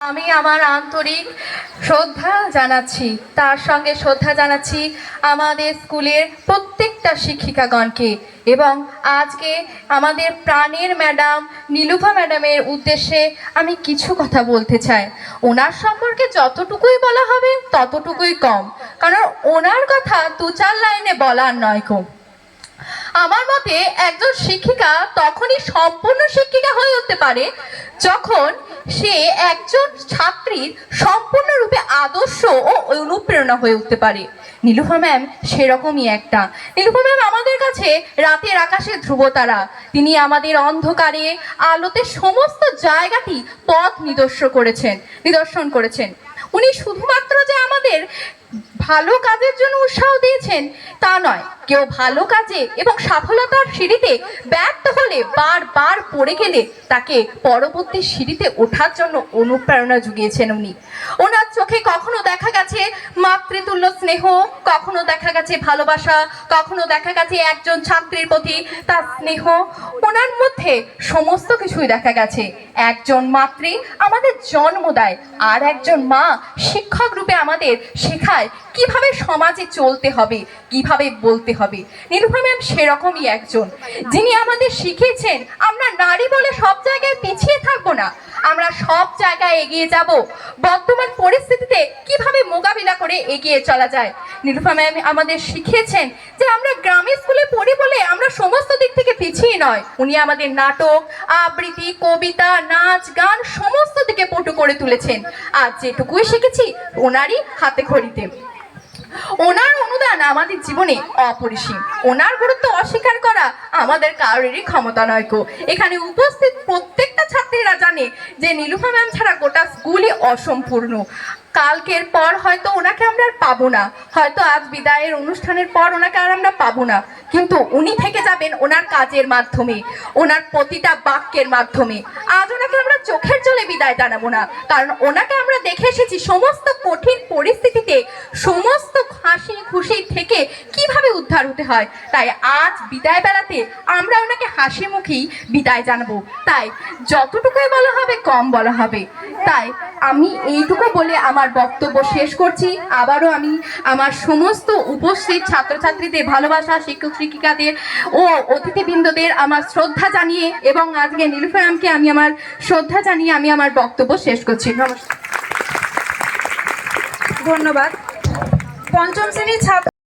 আমি আমার আন্তরিক শ্রদ্ধা জানাচ্ছি, তার সঙ্গে শ্রদ্ধা জানাচ্ছি আমাদের স্কুলের প্রত্যেকটা শিক্ষিকাগণকে এবং আজকে আমাদের প্রাণের ম্যাডাম নীলুফা ম্যাডামের উদ্দেশ্যে আমি কিছু কথা বলতে চাই। ওনার সম্পর্কে যতটুকুই বলা হবে ততটুকুই কম, কারণ ওনার কথা দু চার লাইনে বলার নয় কম। আমার মতে একজন শিক্ষিকা তখনই সম্পূর্ণ শিক্ষিকা হয়ে উঠতে পারে যখন সে একজন ছাত্রীর সম্পূর্ণরূপে আদর্শ ও অনুপ্রেরণা হয়ে উঠতে পারে। নীলুফা ম্যাম সেরকমই একটা। নীলুফা ম্যাম আমাদের কাছে রাতের আকাশের ধ্রুবতারা। তিনি আমাদের অন্ধকারে আলোতে সমস্ত জায়গাটি পথ নিদর্শন করেছেন। উনি শুধুমাত্র যে আমাদের ভালো কাজের জন্য উৎসাহ দিয়েছেন তা নয়, কেউ ভালো কাজে এবং সফলতার সিঁড়িতে ব্যর্থ হলে বারবার পড়ে গেলে তাকে পরবর্তী সিঁড়িতে ওঠার জন্য অনুপ্রেরণা জুগিয়েছেন উনি। ওনার চোখে কখনো দেখা গেছে মাতৃতুল্য স্নেহ, কখনো দেখা গেছে ভালোবাসা, কখনো দেখা গেছে একজন ছাত্রীর প্রতি তার স্নেহ। ওনার মধ্যে সমস্ত কিছুই দেখা গেছে। একজন মাতৃ আমাদের জন্ম দেয়, আর একজন মা শিক্ষক রূপে আমাদের শেখায় কিভাবে সমাজে চলতে হবে, কিভাবে বলতে হবে। নীলুফা ম্যাম সেরকমই একজন, যিনি আমাদের শিখিয়েছেন আমরা নারী বলে সব জায়গায় পিছিয়ে থাকবো না, আমরা সব জায়গায় এগিয়ে যাব। বর্তমান পরিস্থিতিতে কিভাবে মোকাবিলা করে এগিয়ে চলা যায়। নীলুফা ম্যাম আমাদের শিখিয়েছেন যে আমরা গ্রামের স্কুলে পড়ি বলে আমরা সমস্ত দিক থেকে পিছিয়ে নয়। উনি আমাদের নাটক, আবৃত্তি, কবিতা, নাচ, গান সমস্ত দিকে পটু করে তুলেছেন। আর যেটুকুই শিখেছি ওনারই হাতে খড়িতে। ওনার অনুদান আমাদের জীবনে অপরিসীম। ওনার গুরুত্ব অস্বীকার করা আমাদের কারোরই ক্ষমতা নয় কো। এখানে উপস্থিত প্রত্যেকটা ছাত্রীরা জানে যে নীলুফা ম্যাম ছাড়া গোটা স্কুলই অসম্পূর্ণ। কালকের পর হয়তো ওনাকে আমরা আর পাবো না, হয়তো আজ বিদায়ের অনুষ্ঠানের পর ওনাকে আর আমরা পাবো না, কিন্তু উনি থেকে যাবেন ওনার কাজের মাধ্যমে, ওনার প্রতিটা বাক্যের মাধ্যমে। আজ ওনাকে আমরা চোখের জলে বিদায় জানাবো না, কারণ ওনাকে আমরা দেখে এসেছি সমস্ত কঠিন পরিস্থিতিতে সমস্ত হাসি খুশি থেকে কিভাবে উদ্ধার হতে হয়। তাই আজ বিদায় বেলাতে আমরা ওনাকে হাসি মুখেই বিদায় জানাবো। তাই যতটুকুই বলা হবে কম বলা হবে। তাই আমি এইটুকু বলে আমার বক্তব্য শেষ করছি। আবারও আমি আমার সমস্ত উপস্থিত ছাত্রছাত্রীদের ভালোবাসা, শিক্ষক শিক্ষিকাদের ও অতিথিবৃন্দদের আমার শ্রদ্ধা জানিয়ে এবং আজকে নীলুফা ম্যামকে আমি আমার শ্রদ্ধা জানিয়ে আমি আমার বক্তব্য শেষ করছি। নমস্কার। ধন্যবাদ। পঞ্চম শ্রেণীর ছাত্র